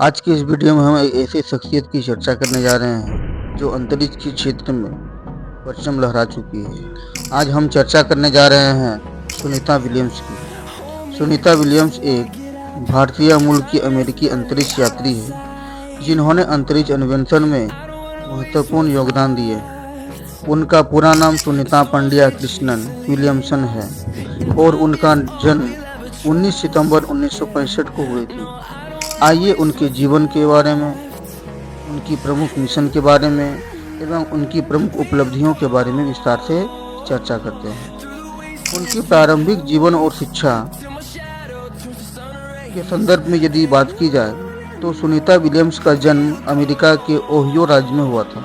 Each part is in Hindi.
आज की इस वीडियो में हम एक ऐसी शख्सियत की चर्चा करने जा रहे हैं जो अंतरिक्ष के क्षेत्र में परचम लहरा चुकी है। आज हम चर्चा करने जा रहे हैं सुनीता विलियम्स की। सुनीता विलियम्स एक भारतीय मूल की अमेरिकी अंतरिक्ष यात्री है जिन्होंने अंतरिक्ष अन्वेषण में महत्वपूर्ण योगदान दिए। उनका पूरा नाम सुनीता पंड्या कृष्णन विलियमसन है और उनका जन्म 19 सितंबर 1965 को हुई थी। आइए उनके जीवन के बारे में, उनकी प्रमुख मिशन के बारे में एवं उनकी प्रमुख उपलब्धियों के बारे में विस्तार से चर्चा करते हैं। उनकी प्रारंभिक जीवन और शिक्षा के संदर्भ में यदि बात की जाए तो सुनीता विलियम्स का जन्म अमेरिका के ओहियो राज्य में हुआ था।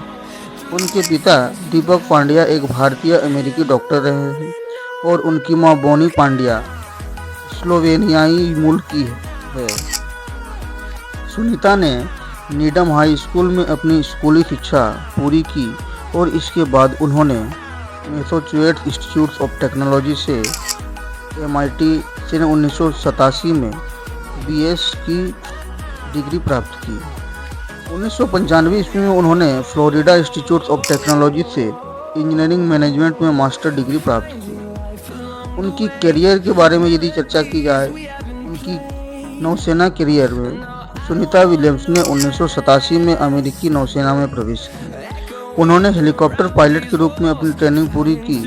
उनके पिता दीपक पांड्या एक भारतीय अमेरिकी डॉक्टर रहे हैं और उनकी मां बोनी पांड्या स्लोवेनियाई मूल की है। सुनीता ने नीडम हाई स्कूल में अपनी स्कूली शिक्षा पूरी की और इसके बाद उन्होंने मैसाचुसेट्स इंस्टीट्यूट ऑफ टेक्नोलॉजी से MIT से 1987 में BS की डिग्री प्राप्त की। 1995 ईस्वी में उन्होंने फ्लोरिडा इंस्टीट्यूट ऑफ टेक्नोलॉजी से इंजीनियरिंग मैनेजमेंट में मास्टर डिग्री प्राप्त की। उनकी करियर के बारे में यदि चर्चा की जाए, उनकी नौसेना करियर में सुनीता विलियम्स ने 1987 में अमेरिकी नौसेना में प्रवेश किया। उन्होंने हेलीकॉप्टर पायलट के रूप में अपनी ट्रेनिंग पूरी की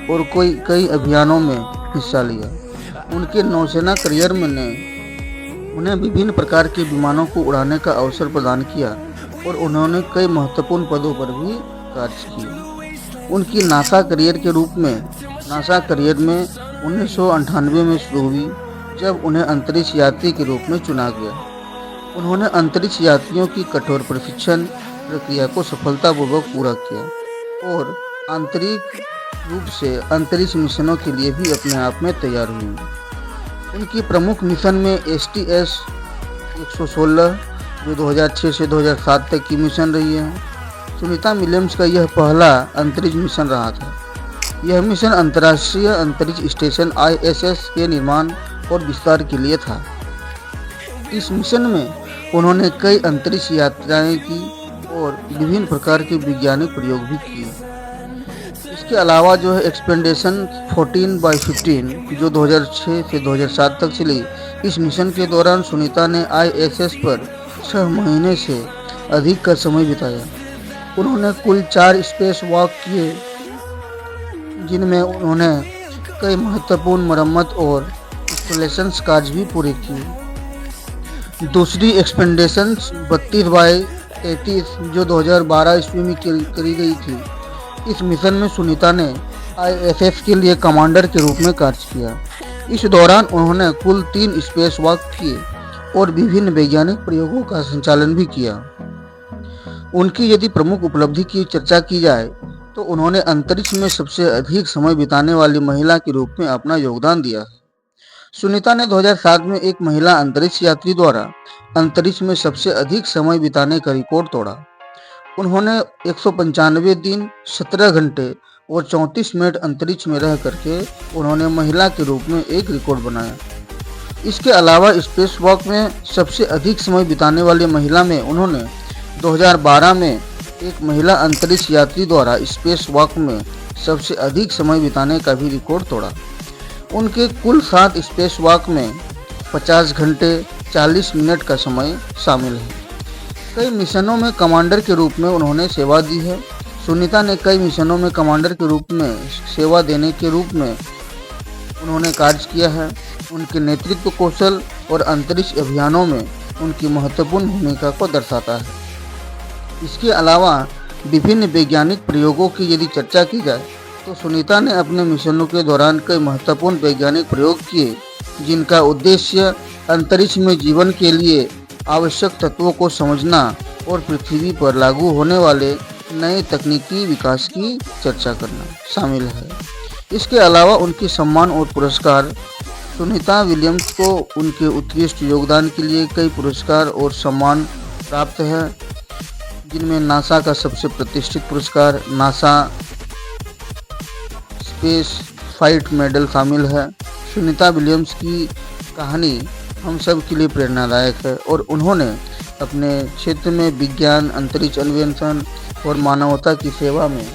और कई अभियानों में हिस्सा लिया। उनके नौसेना करियर में ने उन्हें विभिन्न प्रकार के विमानों को उड़ाने का अवसर प्रदान किया और उन्होंने कई महत्वपूर्ण पदों पर भी कार्य किया। उनकी नासा करियर में 1998 में शुरू हुई जब उन्हें अंतरिक्ष यात्री के रूप में चुना गया। उन्होंने अंतरिक्ष यात्रियों की कठोर प्रशिक्षण प्रक्रिया को सफलतापूर्वक पूरा किया और आंतरिक रूप से अंतरिक्ष मिशनों के लिए भी अपने आप में तैयार हुई। उनकी प्रमुख मिशन में STS 116 जो 2006 से 2007 तक की मिशन रही है। सुनीता विलियम्स का यह पहला अंतरिक्ष मिशन रहा था। यह मिशन अंतर्राष्ट्रीय अंतरिक्ष स्टेशन ISS के निर्माण और विस्तार के लिए था। इस मिशन में उन्होंने कई अंतरिक्ष यात्राएं की और विभिन्न प्रकार के वैज्ञानिक प्रयोग भी किए। इसके अलावा जो है एक्सपेडिशन 14/15 जो 2006 से 2007 तक चली। इस मिशन के दौरान सुनीता ने ISS पर 6 महीने से अधिक का समय बिताया। उन्होंने कुल 4 स्पेस वॉक किए जिनमें उन्होंने कई महत्वपूर्ण मरम्मत और इंस्टॉलेशन कार्य भी पूरे किए। दूसरी एक्सपेडिशन 32/33 जो 2012 ईस्वी में करी गई थी। इस मिशन में सुनीता ने ISS के लिए कमांडर के रूप में कार्य किया। इस दौरान उन्होंने कुल 3 स्पेस वॉक किए और विभिन्न वैज्ञानिक प्रयोगों का संचालन भी किया। उनकी यदि प्रमुख उपलब्धि की चर्चा की जाए तो उन्होंने अंतरिक्ष में सबसे अधिक समय बिताने वाली महिला के रूप में अपना योगदान दिया है। सुनीता ने 2007 में एक महिला अंतरिक्ष यात्री द्वारा अंतरिक्ष में सबसे अधिक समय बिताने का रिकॉर्ड तोड़ा। उन्होंने 195 दिन 17 घंटे और 34 मिनट अंतरिक्ष में रह करके उन्होंने महिला के रूप में एक रिकॉर्ड बनाया। इसके अलावा स्पेस वॉक में सबसे अधिक समय बिताने वाली महिला में उन्होंने 2012 में एक महिला अंतरिक्ष यात्री द्वारा स्पेस वॉक में सबसे अधिक समय बिताने का भी रिकॉर्ड तोड़ा। उनके कुल 7 स्पेस वॉक में 50 घंटे 40 मिनट का समय शामिल है। कई मिशनों में कमांडर के रूप में उन्होंने सेवा दी है। सुनीता ने कई मिशनों में कमांडर के रूप में सेवा देने के रूप में उन्होंने कार्य किया है। उनके नेतृत्व कौशल और अंतरिक्ष अभियानों में उनकी महत्वपूर्ण भूमिका को दर्शाता है। इसके अलावा विभिन्न वैज्ञानिक प्रयोगों की यदि चर्चा की जाए तो सुनीता ने अपने मिशनों के दौरान कई महत्वपूर्ण वैज्ञानिक प्रयोग किए जिनका उद्देश्य अंतरिक्ष में जीवन के लिए आवश्यक तत्वों को समझना और पृथ्वी पर लागू होने वाले नए तकनीकी विकास की चर्चा करना शामिल है। इसके अलावा उनके सम्मान और पुरस्कार। सुनीता विलियम्स को उनके उत्कृष्ट योगदान के लिए कई पुरस्कार और सम्मान प्राप्त है जिनमें नासा का सबसे प्रतिष्ठित पुरस्कार नासा स्पेस फ्लाइट मेडल शामिल है। सुनीता विलियम्स की कहानी हम सब के लिए प्रेरणादायक है और उन्होंने अपने क्षेत्र में विज्ञान, अंतरिक्ष अन्वेषण और मानवता की सेवा में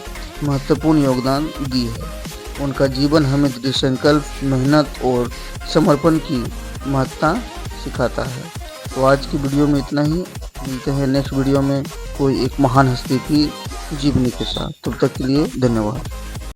महत्वपूर्ण योगदान दी है। उनका जीवन हमें दृढ़ संकल्प, मेहनत और समर्पण की महत्ता सिखाता है। तो आज की वीडियो में इतना ही। मिलते हैं नेक्स्ट वीडियो में कोई एक महान हस्ती की जीवनी के साथ। तब तक के लिए धन्यवाद।